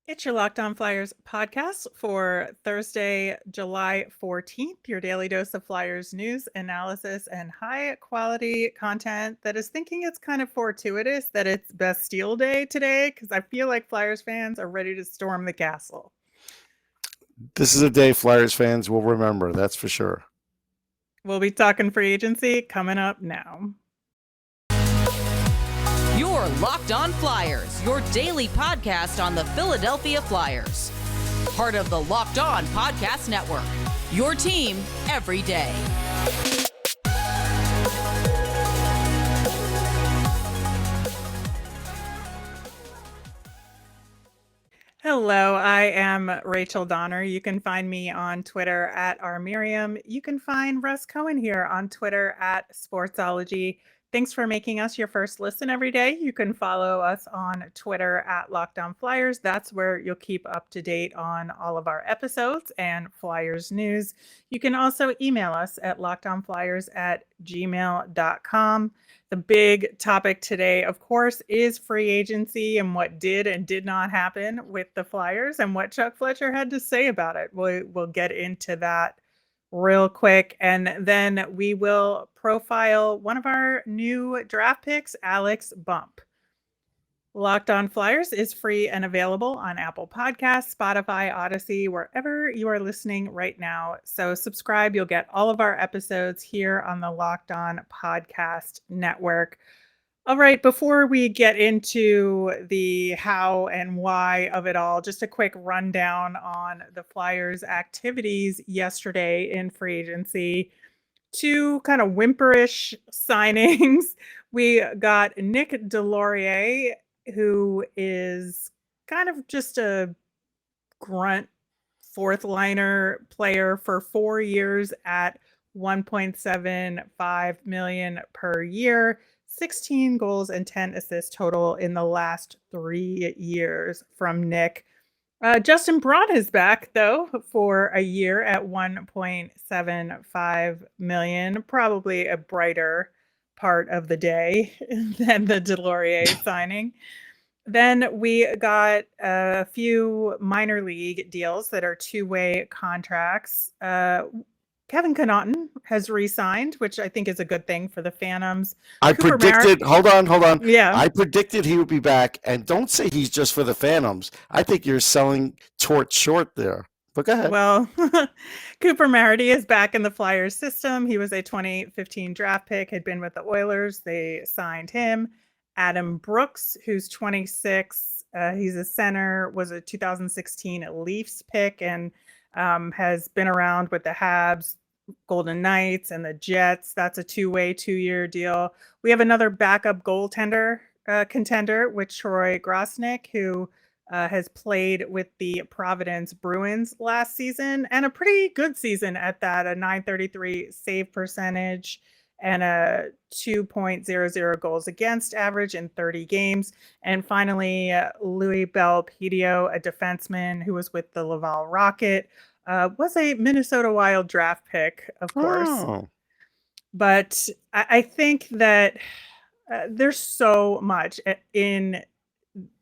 It's your Locked On Flyers podcast for Thursday, July 14th, your daily dose of Flyers news, analysis, and high quality content that is thinking it's kind of fortuitous that it's Bastille Day today because I feel like Flyers fans are ready to storm the castle. This is a day Flyers fans will remember, that's for sure. We'll be talking free agency coming up now. You're Locked On Flyers, your daily podcast on the Philadelphia Flyers. Part of the Locked On Podcast Network, your team every day. Hello, I am Rachel Donner. You can find me on Twitter at rmiriam. You can find Russ Cohen here on Twitter at Sportsology. Thanks for making us your first listen every day. You can follow us on Twitter at Locked On Flyers. That's where you'll keep up to date on all of our episodes and Flyers news. You can also email us at lockedonflyers@gmail.com. The big topic today, of course, is free agency and what did and did not happen with the Flyers and what Chuck Fletcher had to say about it. We'll get into that real quick, and then we will profile one of our new draft picks, Alex Bump. Locked On Flyers is free and available on Apple Podcasts, Spotify, Odyssey, wherever you are listening right now. So subscribe. You'll get all of our episodes here on the Locked On Podcast Network. All right, before we get into the how and why of it all, just a quick rundown on the Flyers' activities yesterday in free agency. Two kind of whimperish signings. We got Nic Deslauriers, who is kind of just a grunt fourth liner player for 4 years at $1.75 million per year. 16 goals and 10 assists total in the last 3 years from Nick. Justin Braun is back, though, for a year at $1.75 million. Probably a brighter part of the day than the Deslauriers signing. Then we got a few minor league deals that are two-way contracts. Kevin Connaughton has re-signed, which I think is a good thing for the Phantoms. I Cooper predicted, hold on. Yeah. I predicted he would be back, and don't say he's just for the Phantoms. I think you're selling Torch short there. But go ahead. Well, Cooper Marity is back in the Flyers system. He was a 2015 draft pick, had been with the Oilers. They signed him. Adam Brooks, who's 26, he's a center, was a 2016 Leafs pick and has been around with the Habs, Golden Knights, and the Jets. That's a two-way, 2-year deal. We have another backup goaltender contender with Troy Grosenick, who has played with the Providence Bruins last season, and a pretty good season at that, a .933 save percentage and a 2.00 goals against average in 30 games. And finally, Louis Belpedio, a defenseman who was with the Laval Rocket, was a Minnesota Wild draft pick, of course. Oh. But I think that there's so much in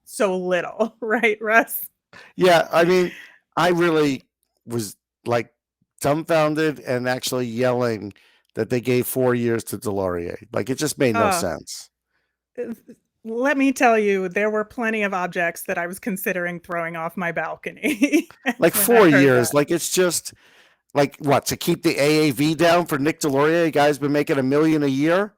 so little, right, Russ? Yeah, I mean, I really was like dumbfounded and actually yelling that they gave 4 years to Deslauriers. Like, it just made no sense. Let me tell you, there were plenty of objects that I was considering throwing off my balcony. Like 4 years, like it's just like what, to keep the AAV down for Nic Deslauriers? Guy's been making $1 million a year.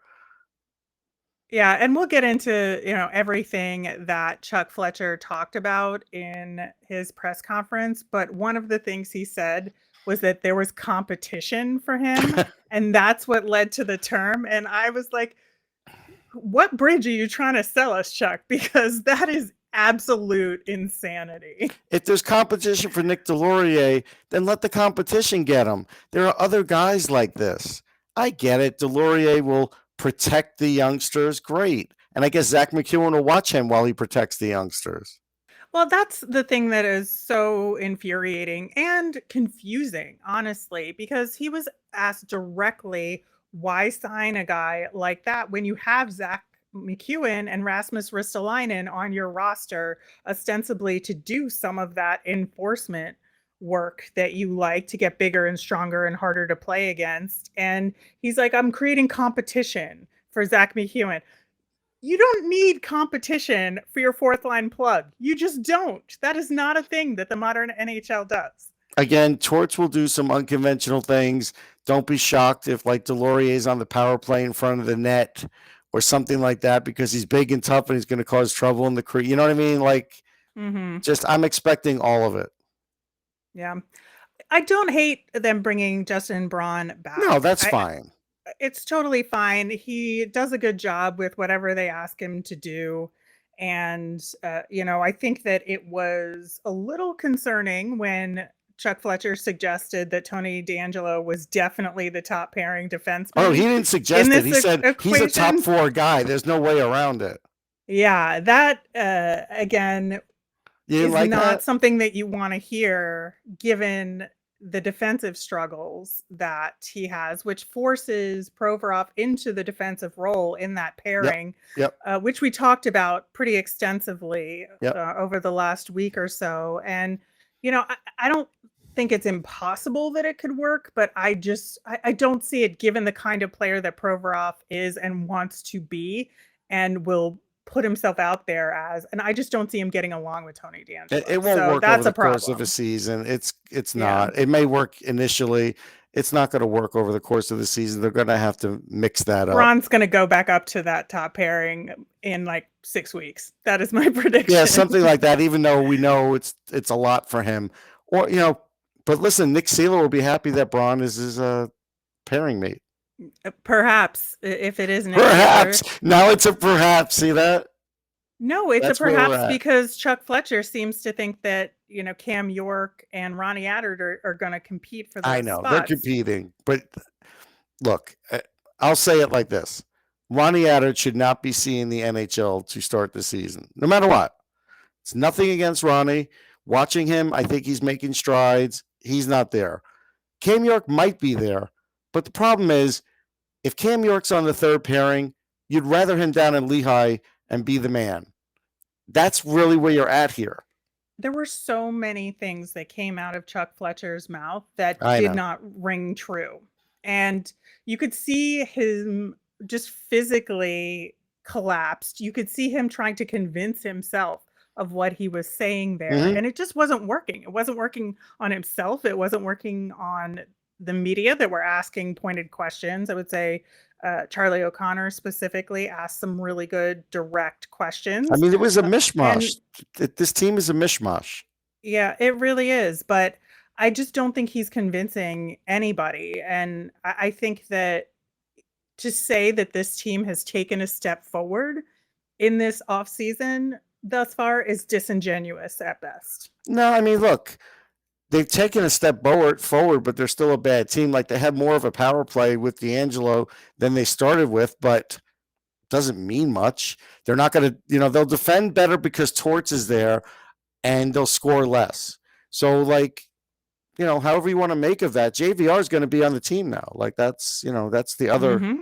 Yeah, and we'll get into, everything that Chuck Fletcher talked about in his press conference, but one of the things he said was that there was competition for him, and that's what led to the term. And I was like, what bridge are you trying to sell us, Chuck? Because that is absolute insanity. If there's competition for Nic Deslauriers, then let the competition get him. There are other guys like this. I get it. Deslauriers will protect the youngsters. Great. And I guess Zach McEwen will watch him while he protects the youngsters. Well, that's the thing that is so infuriating and confusing, honestly, because he was asked directly, why sign a guy like that when you have Zach McEwen and Rasmus Ristolainen on your roster, ostensibly to do some of that enforcement work that you like to get bigger and stronger and harder to play against. And he's like, I'm creating competition for Zach McEwen. You don't need competition for your fourth line plug. You just don't. That is not a thing that the modern NHL does. Again, Torts will do some unconventional things. Don't be shocked if like Deslauriers on the power play in front of the net or something like that, because he's big and tough and he's going to cause trouble in the crease. You know what I mean? Like, just I'm expecting all of it. Yeah. I don't hate them bringing Justin Braun back. No, that's fine. It's totally fine. He does a good job with whatever they ask him to do. And, I think that it was a little concerning when Chuck Fletcher suggested that Tony DeAngelo was definitely the top pairing defenseman. Oh, he didn't suggest it. He said he's a top 4 guy. There's no way around it. Yeah, that, again, is like not something that you want to hear, given the defensive struggles that he has, which forces Provorov into the defensive role in that pairing, which we talked about pretty extensively over the last week or so. And, I don't think it's impossible that it could work, but I don't see it, given the kind of player that Provorov is and wants to be and will put himself out there as, and I just don't see him getting along with Tony DeAngelo. It won't work over the course of a season. It's not. It may work initially. It's not going to work over the course of the season. They're going to have to mix that up. Braun's going to go back up to that top pairing in like 6 weeks. That is my prediction. Yeah, something like that, even though we know it's a lot for him. Or, but listen, Nick Seeler will be happy that Braun is his pairing mate. Perhaps, if it isn't. Perhaps. Now it's a perhaps. See that? No, it's a perhaps, because Chuck Fletcher seems to think that, Cam York and Ronnie Attard are going to compete for those I know, spots. they're competing. But look, I'll say it like this. Ronnie Attard should not be seeing the NHL to start the season, no matter what. It's nothing against Ronnie. Watching him, I think he's making strides. He's not there. Cam York might be there. But the problem is, if Cam York's on the third pairing, you'd rather him down in Lehigh and be the man. That's really where you're at here. There were so many things that came out of Chuck Fletcher's mouth that did not ring true. And you could see him just physically collapsed. You could see him trying to convince himself of what he was saying there. And it just wasn't working. It wasn't working on himself. It wasn't working on the media that were asking pointed questions. I would say Charlie O'Connor specifically asked some really good direct questions. I mean, it was a mishmash. This team is a mishmash. Yeah, it really is. But I just don't think he's convincing anybody. And I think that to say that this team has taken a step forward in this offseason thus far is disingenuous at best. No, I mean, look, they've taken a step forward, but they're still a bad team. Like, they have more of a power play with DeAngelo than they started with, but it doesn't mean much. They're not going to, they'll defend better because Torts is there, and they'll score less. So, like, however you want to make of that, JVR is going to be on the team now. Like, that's the other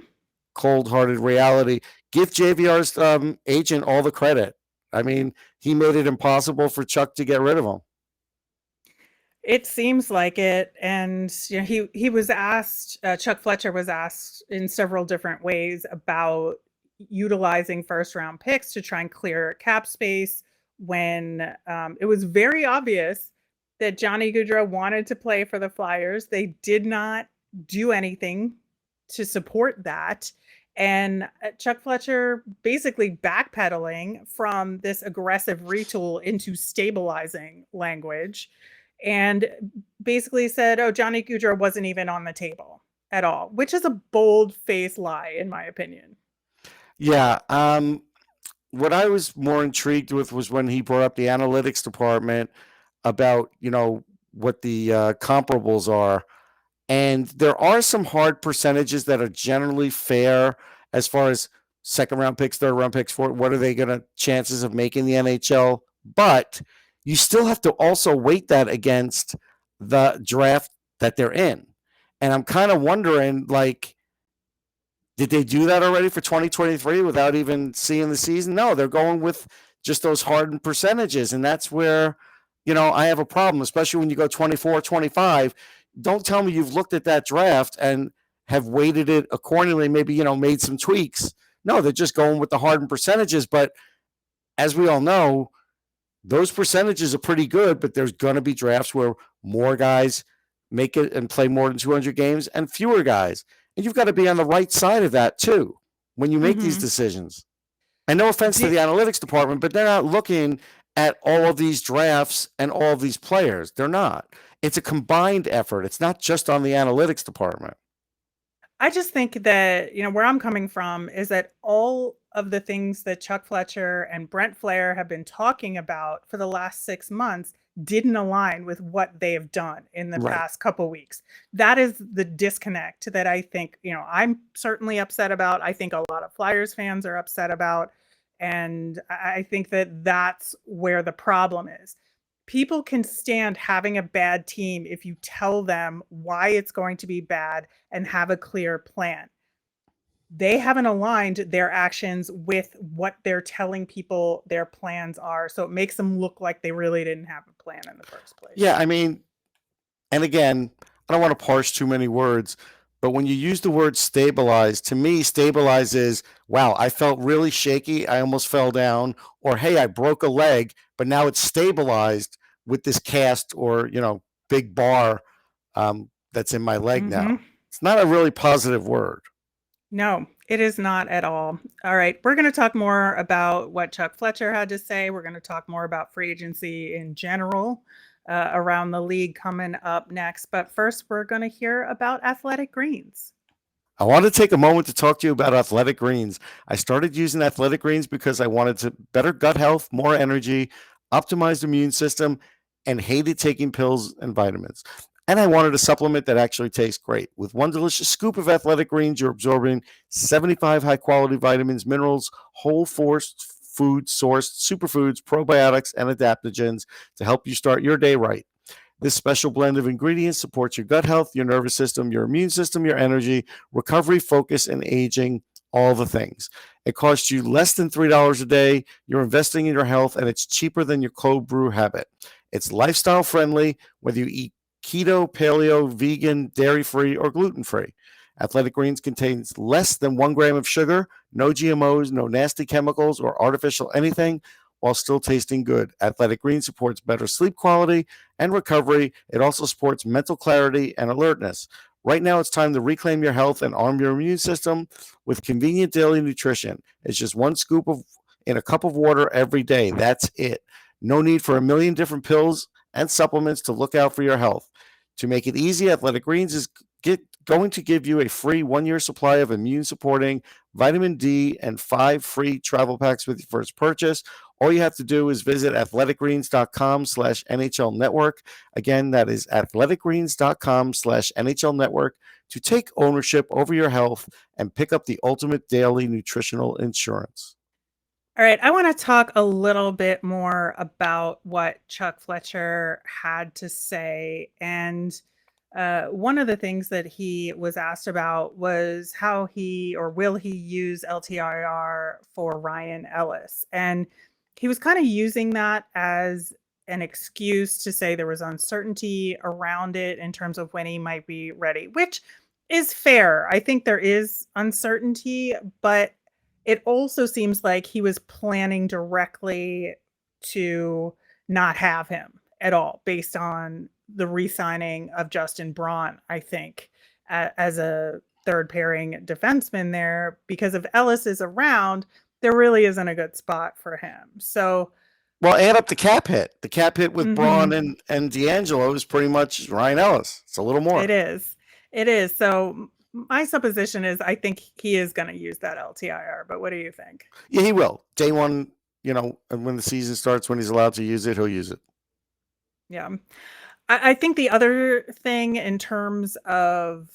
cold-hearted reality. Give JVR's agent all the credit. I mean, he made it impossible for Chuck to get rid of him. It seems like it. And he was asked, Chuck Fletcher was asked in several different ways about utilizing first-round picks to try and clear cap space when it was very obvious that Johnny Gaudreau wanted to play for the Flyers. They did not do anything to support that. And Chuck Fletcher basically backpedaling from this aggressive retool into stabilizing language, and basically said, Johnny Gaudreau wasn't even on the table at all, which is a bold-faced lie, in my opinion. Yeah. What I was more intrigued with was when he brought up the analytics department about, what the comparables are. And there are some hard percentages that are generally fair as far as second-round picks, third-round picks, what are they going to chances of making the NHL? But you still have to also weight that against the draft that they're in. And I'm kind of wondering, like, Did they do that already for 2023 without even seeing the season? No, they're going with just those hardened percentages. And that's where, I have a problem, especially when you go 24, 25. Don't tell me you've looked at that draft and have weighted it accordingly, maybe, made some tweaks. No, they're just going with the hardened percentages. But as we all know, those percentages are pretty good, but there's going to be drafts where more guys make it and play more than 200 games and fewer guys. And you've got to be on the right side of that too when you make these decisions. And no offense to the analytics department, but they're not looking at all of these drafts and all of these players. They're not. It's a combined effort. It's not just on the analytics department. I just think that, where I'm coming from is that all of the things that Chuck Fletcher and Brent Flair have been talking about for the last 6 months didn't align with what they have done in the past couple weeks. That is the disconnect that I think, I'm certainly upset about. I think a lot of Flyers fans are upset about. And I think that that's where the problem is. People can stand having a bad team if you tell them why it's going to be bad and have a clear plan. They haven't aligned their actions with what they're telling people their plans are. So it makes them look like they really didn't have a plan in the first place. Yeah, and again, I don't want to parse too many words, but when you use the word stabilize, to me, stabilize is, wow, I felt really shaky. I almost fell down. Or, hey, I broke a leg, but now it's stabilized with this cast or, big bar that's in my leg now. It's not a really positive word. No, it is not at all. All right. We're going to talk more about what Chuck Fletcher had to say. We're going to talk more about free agency in general around the league coming up next. But first, we're going to hear about Athletic Greens. I want to take a moment to talk to you about Athletic Greens. I started using Athletic Greens because I wanted to better gut health, more energy, optimized immune system, and hated taking pills and vitamins. And I wanted a supplement that actually tastes great. With one delicious scoop of Athletic Greens, you're absorbing 75 high-quality vitamins, minerals, whole food sourced superfoods, probiotics, and adaptogens to help you start your day right. This special blend of ingredients supports your gut health, your nervous system, your immune system, your energy, recovery, focus, and aging, all the things. It costs you less than $3 a day. You're investing in your health, and it's cheaper than your cold brew habit. It's lifestyle friendly, whether you eat keto, paleo, vegan, dairy-free, or gluten-free. Athletic Greens contains less than 1 gram of sugar, no GMOs, no nasty chemicals or artificial anything, while still tasting good. Athletic Greens supports better sleep quality and recovery. It also supports mental clarity and alertness. Right now, it's time to reclaim your health and arm your immune system with convenient daily nutrition. It's just 1 scoop in a cup of water every day. That's it. No need for a million different pills and supplements to look out for your health. To make it easy, Athletic Greens is going to give you a free 1-year supply of immune-supporting vitamin D and 5 free travel packs with your first purchase. All you have to do is visit athleticgreens.com/NHL Network. Again, that is athleticgreens.com/NHL Network to take ownership over your health and pick up the ultimate daily nutritional insurance. All right, I want to talk a little bit more about what Chuck Fletcher had to say. And one of the things that he was asked about was how he or will he use LTIR for Ryan Ellis. And he was kind of using that as an excuse to say there was uncertainty around it in terms of when he might be ready, which is fair. I think there is uncertainty, but it also seems like he was planning directly to not have him at all based on the re-signing of Justin Braun, I think, as a third pairing defenseman there, because if Ellis is around, there really isn't a good spot for him. So, well, add up the cap hit. The cap hit with Braun and D'Angelo is pretty much Ryan Ellis. It's a little more. It is. So my supposition is I think he is going to use that LTIR, but what do you think? Yeah, he will. Day one, and when the season starts, when he's allowed to use it, he'll use it. Yeah. I think the other thing in terms of,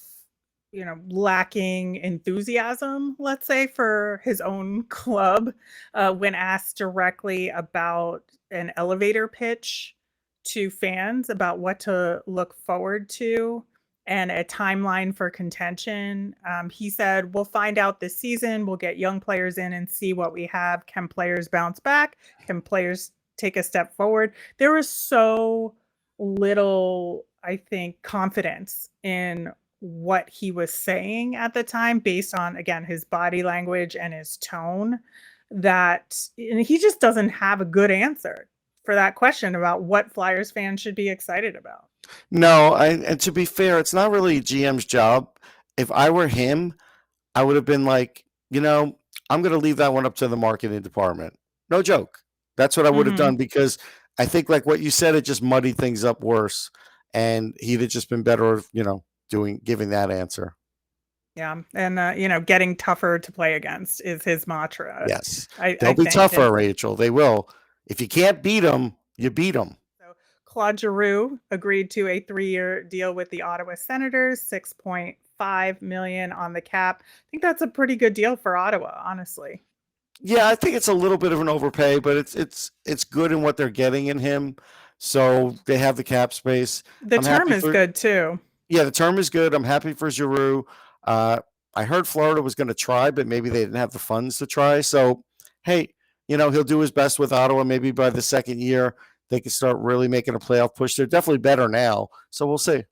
lacking enthusiasm, let's say, for his own club, when asked directly about an elevator pitch to fans about what to look forward to and a timeline for contention. He said, we'll find out this season. We'll get young players in and see what we have. Can players bounce back? Can players take a step forward? There was so little, I think, confidence in what he was saying at the time based on, again, his body language and his tone, that he just doesn't have a good answer for that question about what Flyers fans should be excited about. No, and to be fair, it's not really GM's job. If I were him, I would have been like, I'm going to leave that one up to the marketing department. No joke. That's what I would have done, because I think, like what you said, it just muddied things up worse, and he'd have just been better, giving that answer. Yeah, and getting tougher to play against is his mantra. Yes, they'll be tougher, Rachel. They will. If you can't beat them, you beat them. Claude Giroux agreed to a 3-year deal with the Ottawa Senators, $6.5 million on the cap. I think that's a pretty good deal for Ottawa, honestly. Yeah, I think it's a little bit of an overpay, but it's good in what they're getting in him. So they have the cap space. The term is good too. Yeah, the term is good. I'm happy for Giroux. I heard Florida was going to try, but maybe they didn't have the funds to try. So, hey, he'll do his best with Ottawa. Maybe by the second year, they can start really making a playoff push. They're definitely better now, so we'll see.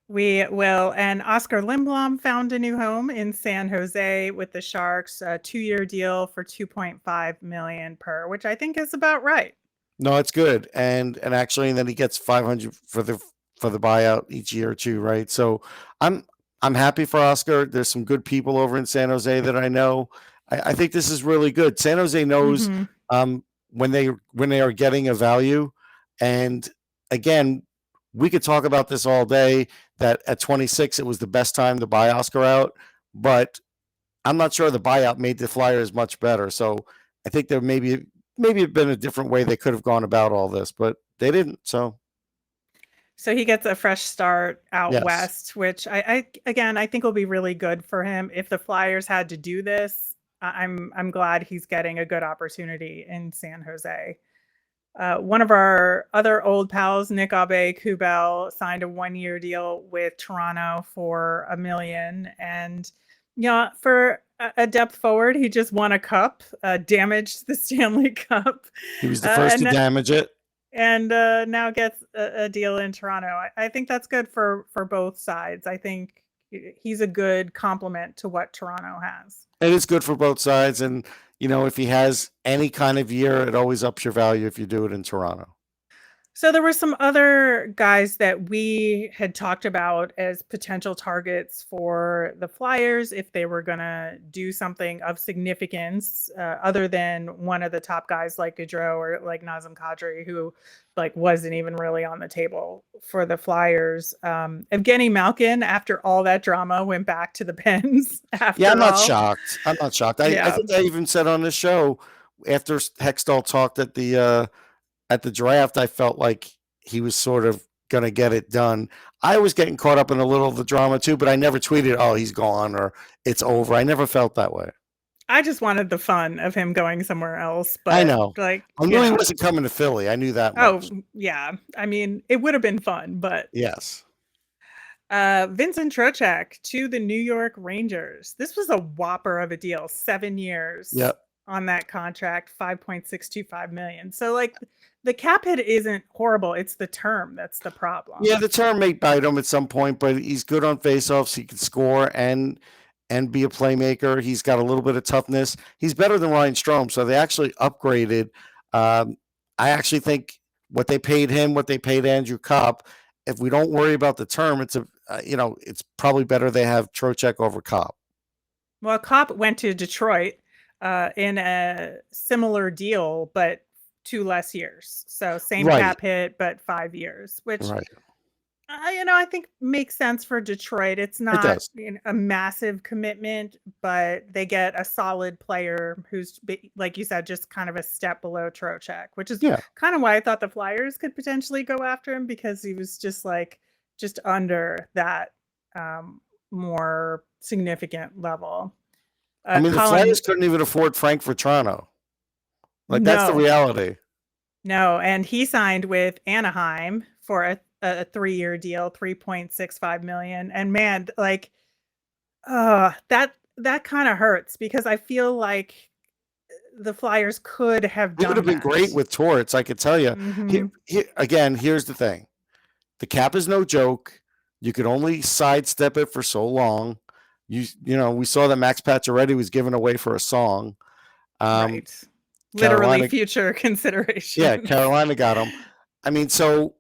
We will. And Oscar Lindblom found a new home in San Jose with the Sharks, a 2-year deal for $2.5 million per, which I think is about right. No, it's good, and then he gets $500 for the buyout each year too, right? So I'm happy for Oscar. There's some good people over in San Jose that I know. I think this is really good. San Jose knows when they are getting a value, and again, we could talk about this all day, that at 26 it was the best time to buy Oscar out, but I'm not sure the buyout made the Flyers much better. So I think there maybe it'd been a different way they could have gone about all this, but they didn't. So he gets a fresh start out west, which I think will be really good for him. If the Flyers had to do this, I'm glad he's getting a good opportunity in San Jose. One of our other old pals, Nick Kubel, signed a 1-year deal with Toronto for $1 million. And for a depth forward, he just won a cup, damaged the Stanley Cup. He was the first to damage it. And now gets a deal in Toronto. I think that's good for both sides. I think he's a good complement to what Toronto has. It is good for both sides. And, if he has any kind of year, it always ups your value if you do it in Toronto. So there were some other guys that we had talked about as potential targets for the Flyers if they were going to do something of significance, other than one of the top guys like Gaudreau or like Nazem Kadri, who wasn't even really on the table for the Flyers. Evgeny Malkin, after all that drama, went back to the Pens. I'm not shocked. I think I even said on the show after Hextall talked at the draft, I felt like he was sort of going to get it done. I was getting caught up in a little of the drama too, but I never tweeted, oh, he's gone or it's over. I never felt that way. I just wanted the fun of him going somewhere else. But I know. I knew he wasn't coming to Philly. I knew that much. Oh, yeah. I mean, it would have been fun, but. Yes. Vincent Trocheck to the New York Rangers. This was a whopper of a deal. 7 years. Yep. On that contract, $5.625 million. So the cap hit isn't horrible. It's the term that's the problem. Yeah, the term may bite him at some point, but he's good on faceoffs. He can score and be a playmaker. He's got a little bit of toughness. He's better than Ryan Strome, so they actually upgraded. I actually think what they paid him, what they paid Andrew Kopp, if we don't worry about the term, it's it's probably better they have Trocheck over Kopp. Well, Kopp went to Detroit in a similar deal, but 2 less years. So same cap hit, but 5 years, which I think makes sense for Detroit. It's not a massive commitment, but they get a solid player who's, like you said, just kind of a step below Trocheck, which is kind of why I thought the Flyers could potentially go after him, because he was just under that more significant level. The Flyers couldn't even afford Frank Vatrano. That's the reality. No, and he signed with Anaheim for a a 3-year deal, 3.65 million. And man, like, that kind of hurts because I feel like the Flyers could have He would done have been that. great with Torts, I could tell you. Mhm. Again, here's the thing. The cap is no joke. You could only sidestep it for so long. We saw that Max Pacioretty was given away for a song. Right. Literally Carolina, future considerations. Carolina got him. I mean, so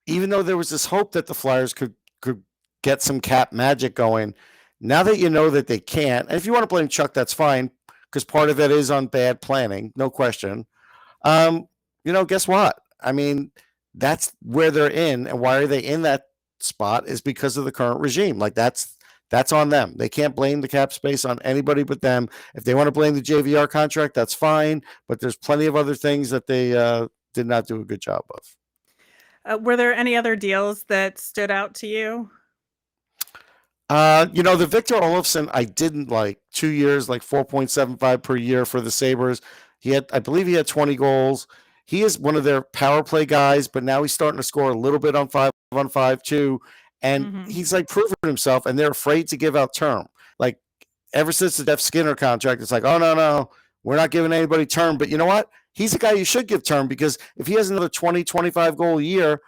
even though there was this hope that the Flyers could get some cap magic going, now that you know that they can't, and if you want to blame Chuck, that's fine, because part of it is on bad planning, no question. Guess what? I mean, that's where they're in, and why are they in that spot is because of the current regime. Like that's on them. They can't blame the cap space on anybody but them. If they want to blame the JVR contract, that's fine, but there's plenty of other things that they did not do a good job of. Were there any other deals that stood out to you? The Victor Olofsson, I didn't like. 2 years, like 4.75 per year for the Sabres. I believe he had 20 goals. He is one of their power play guys, but now he's starting to score a little bit on 5-on-5 too. And he's like proven himself, and they're afraid to give out term. Like ever since the Jeff Skinner contract, it's like, oh no, we're not giving anybody term. But you know what? He's a guy you should give term, because if he has another 20, 25 goal a year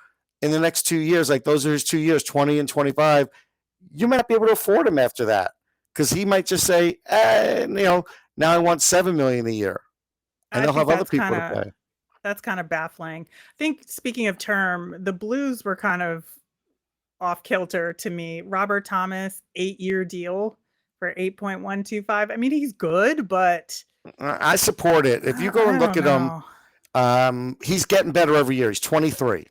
in the next 2 years, like those are his 2 years, 20 and 25, you might not be able to afford him after that, because he might just say, now I want $7 million a year, and they'll have other people to pay. That's kind of baffling. I think, speaking of term, the Blues were kind of off kilter to me. Robert Thomas, 8-year deal for 8.125. I mean, he's good, but I support it. If you go and look at him, he's getting better every year. He's 23.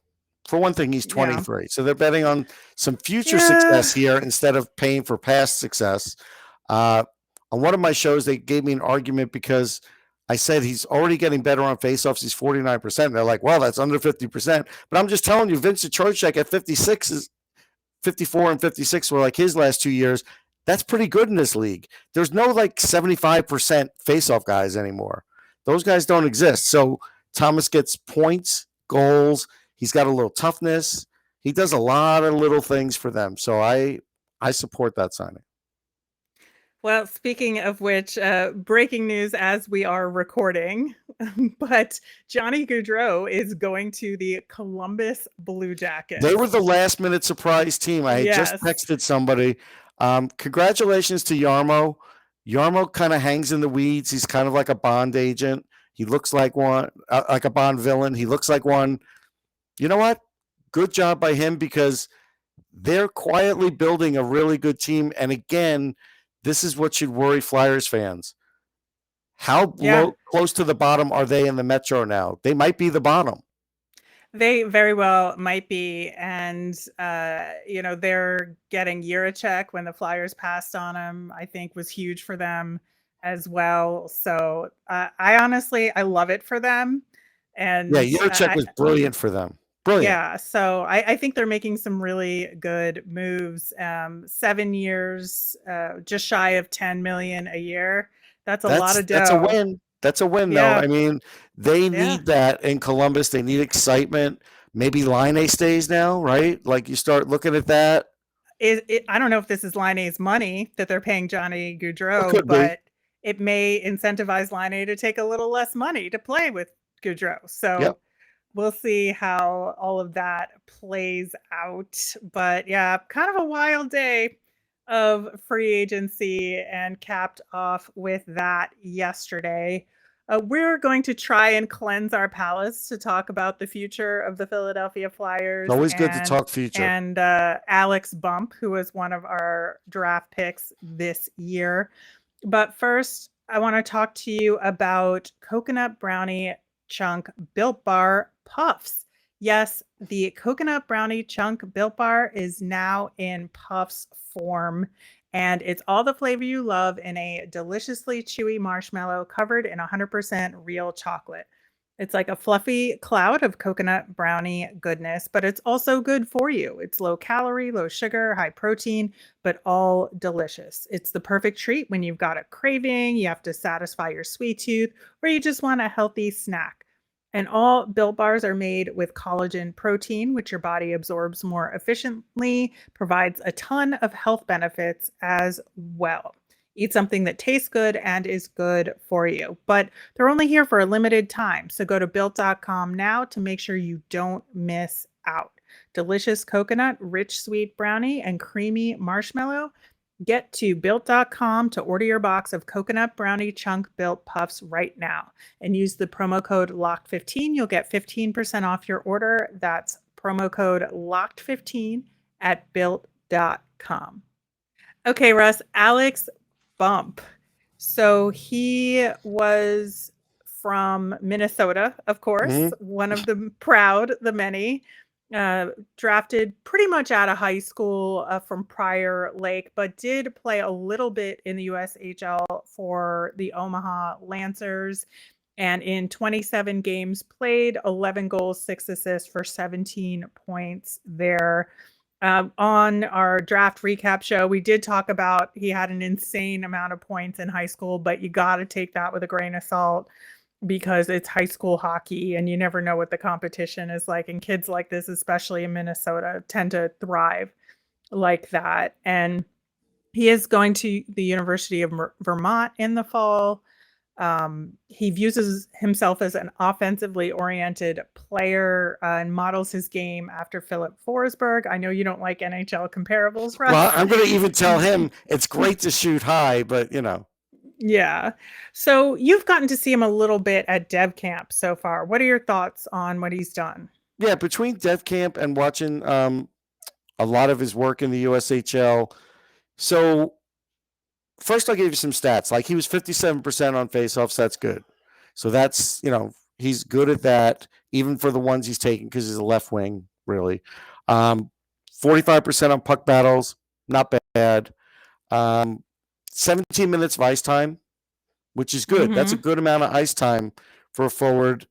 For one thing, he's 23. Yeah. So they're betting on some future success here instead of paying for past success. On one of my shows, they gave me an argument because I said he's already getting better on faceoffs. He's 49%. And they're like, well, that's under 50%. But I'm just telling you, Vincent Trocheck at 56 is 54 and 56 were like his last 2 years. That's pretty good in this league. There's no like 75% faceoff guys anymore. Those guys don't exist. So Thomas gets points, goals. He's got a little toughness. He does a lot of little things for them. So I support that signing. Well, speaking of which, breaking news as we are recording, but Johnny Gaudreau is going to the Columbus Blue Jackets. They were the last-minute surprise team. I had just texted somebody. Congratulations to Jarmo. Jarmo kind of hangs in the weeds. He's kind of like a Bond agent. He looks like one, like a Bond villain. He looks like one. You know what? Good job by him, because they're quietly building a really good team. And again, this is what should worry Flyers fans. How close to the bottom are they in the Metro now? They might be the bottom. They very well might be. And, they're getting Jiricek when the Flyers passed on him, I think was huge for them as well. So I love it for them. And Jiricek was brilliant for them. Brilliant. Yeah, so I think they're making some really good moves. 7 years, just shy of 10 million a year. That's a lot of dough. That's a win. That's a win, though. I mean, they need that in Columbus. They need excitement. Maybe Laine stays now, right? Like you start looking at that. I don't know if this is Laine's money that they're paying Johnny Gaudreau, but it may incentivize Laine to take a little less money to play with Gaudreau. So we'll see how all of that plays out. But yeah, kind of a wild day of free agency, and capped off with that yesterday. We're going to try and cleanse our palates to talk about the future of the Philadelphia Flyers. It's always good to talk future. And Alex Bump, who was one of our draft picks this year. But first, I want to talk to you about Coconut Brownie Chunk Built Bar Puffs. Yes, the Coconut Brownie Chunk Built Bar is now in Puffs form, and it's all the flavor you love in a deliciously chewy marshmallow covered in 100% real chocolate. It's like a fluffy cloud of coconut brownie goodness, but it's also good for you. It's low calorie, low sugar, high protein, but all delicious. It's the perfect treat when you've got a craving, you have to satisfy your sweet tooth, or you just want a healthy snack. And all Built Bars are made with collagen protein, which your body absorbs more efficiently, provides a ton of health benefits as well. Eat something that tastes good and is good for you. But they're only here for a limited time. So go to built.com now to make sure you don't miss out. Delicious coconut, rich sweet brownie, and creamy marshmallow. Get to built.com to order your box of coconut brownie chunk built puffs right now and use the promo code LOCKED15. You'll get 15% off your order. That's promo code LOCKED15 at built.com. Okay, Russ, Alex Bump. So he was from Minnesota, of course, one of the proud, the many. Drafted pretty much out of high school from Prior Lake, but did play a little bit in the USHL for the Omaha Lancers. And in 27 games played, 11 goals, 6 assists for 17 points there. On our draft recap show, we did talk about he had an insane amount of points in high school, but you got to take that with a grain of salt, because it's high school hockey and you never know what the competition is like. And kids like this, especially in Minnesota, tend to thrive like that. And he is going to the University of Vermont in the fall. He views himself as an offensively oriented player and models his game after Philip Forsberg. I know you don't like NHL comparables, Russ. Well, I'm going to even tell him it's great to shoot high, but you know. Yeah. So you've gotten to see him a little bit at Dev Camp so far. What are your thoughts on what he's done? Yeah, between Dev Camp and watching a lot of his work in the USHL. So first I'll give you some stats. Like he was 57% on faceoffs. That's good. So that's, he's good at that, even for the ones he's taking because he's a left wing, really. 45% on puck battles. Not bad. 17 minutes of ice time, which is good. That's a good amount of ice time for a forward.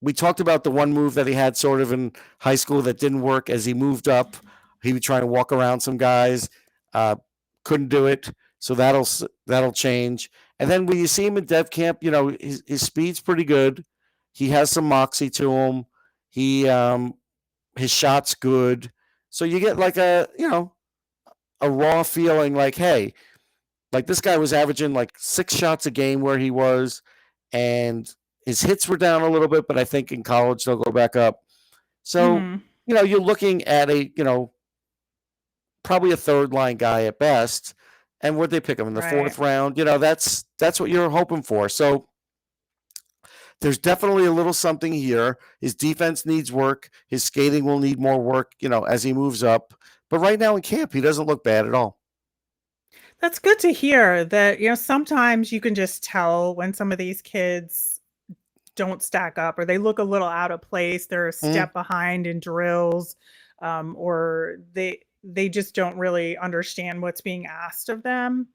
We talked about the one move that he had sort of in high school that didn't work. As he moved up, he would try to walk around some guys, couldn't do it. So that'll change. And then when you see him in Dev Camp, his speed's pretty good. He has some moxie to him. His shot's good. So you get like a raw feeling like, hey, like this guy was averaging like 6 shots a game where he was, and his hits were down a little bit, but I think in college they'll go back up. So, you're looking at probably a third line guy at best. And would they pick him in the fourth round? That's what you're hoping for. So there's definitely a little something here. His defense needs work. His skating will need more work, as he moves up. But right now in camp, he doesn't look bad at all. That's good to hear that, sometimes you can just tell when some of these kids don't stack up or they look a little out of place. They're a step behind in drills, or they just don't really understand what's being asked of them.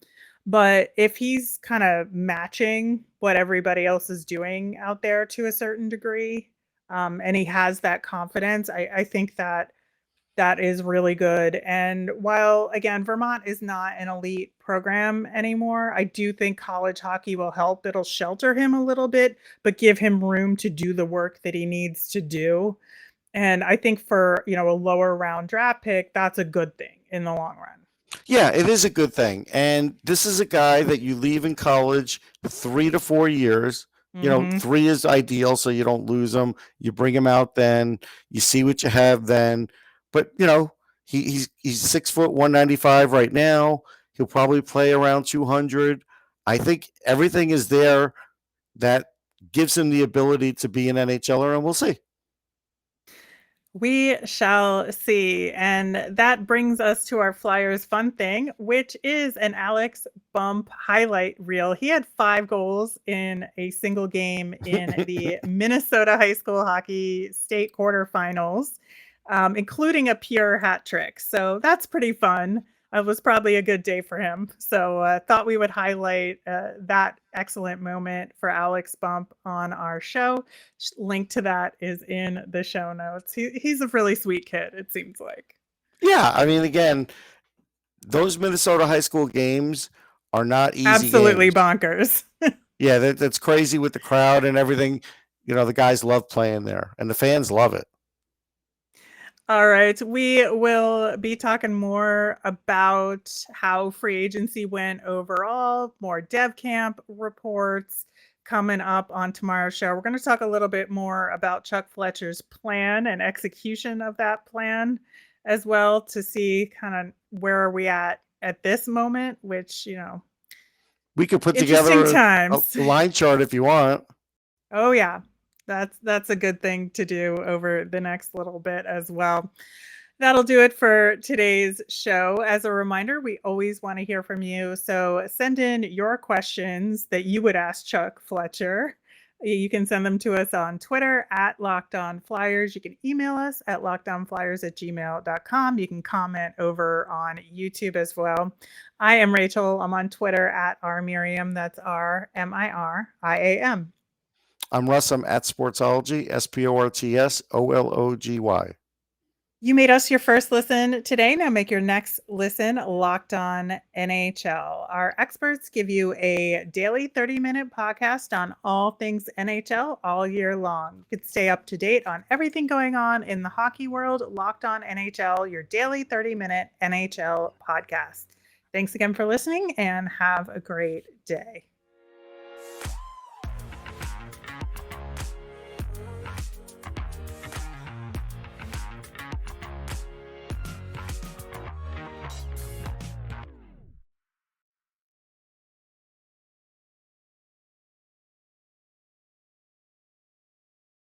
But if he's kind of matching what everybody else is doing out there to a certain degree, and he has that confidence, I think that is really good. And while, again, Vermont is not an elite program anymore, I do think college hockey will help. It'll shelter him a little bit, but give him room to do the work that he needs to do. And I think for, a lower round draft pick, that's a good thing in the long run. Yeah, it is a good thing. And this is a guy that you leave in college 3 to 4 years. 3 is ideal, so you don't lose him. You bring him out then. You see what you have then. But, he's 6 foot 195 right now. He'll probably play around 200. I think everything is there that gives him the ability to be an NHLer, and we'll see. We shall see. And that brings us to our Flyers fun thing, which is an Alex Bump highlight reel. He had 5 goals in a single game in the Minnesota High School Hockey State quarterfinals, including a pure hat trick. So that's pretty fun. It was probably a good day for him. So thought we would highlight that excellent moment for Alex Bump on our show. Link to that is in the show notes. He's a really sweet kid, it seems like. Yeah, I mean, again, those Minnesota high school games are not easy. Absolutely games. Bonkers. Yeah, that's crazy with the crowd and everything. the guys love playing there, and the fans love it. All right. We will be talking more about how free agency went overall, more dev camp reports coming up on tomorrow's show. We're going to talk a little bit more about Chuck Fletcher's plan and execution of that plan as well, to see kind of where are we at this moment, which, We could put interesting together times. a line chart if you want. Oh yeah. That's a good thing to do over the next little bit as well. That'll do it for today's show. As a reminder, we always want to hear from you. So send in your questions that you would ask Chuck Fletcher. You can send them to us on Twitter at LockedOnFlyers. You can email us at lockedonflyers@gmail.com. You can comment over on YouTube as well. I am Rachel. I'm on Twitter at rmiriam. That's RMIRIAM. I'm Russ. I'm at Sportsology, SPORTSOLOGY. You made us your first listen today. Now make your next listen Locked On NHL. Our experts give you a daily 30-minute podcast on all things NHL all year long. You could stay up to date on everything going on in the hockey world. Locked On NHL, your daily 30-minute NHL podcast. Thanks again for listening, and have a great day.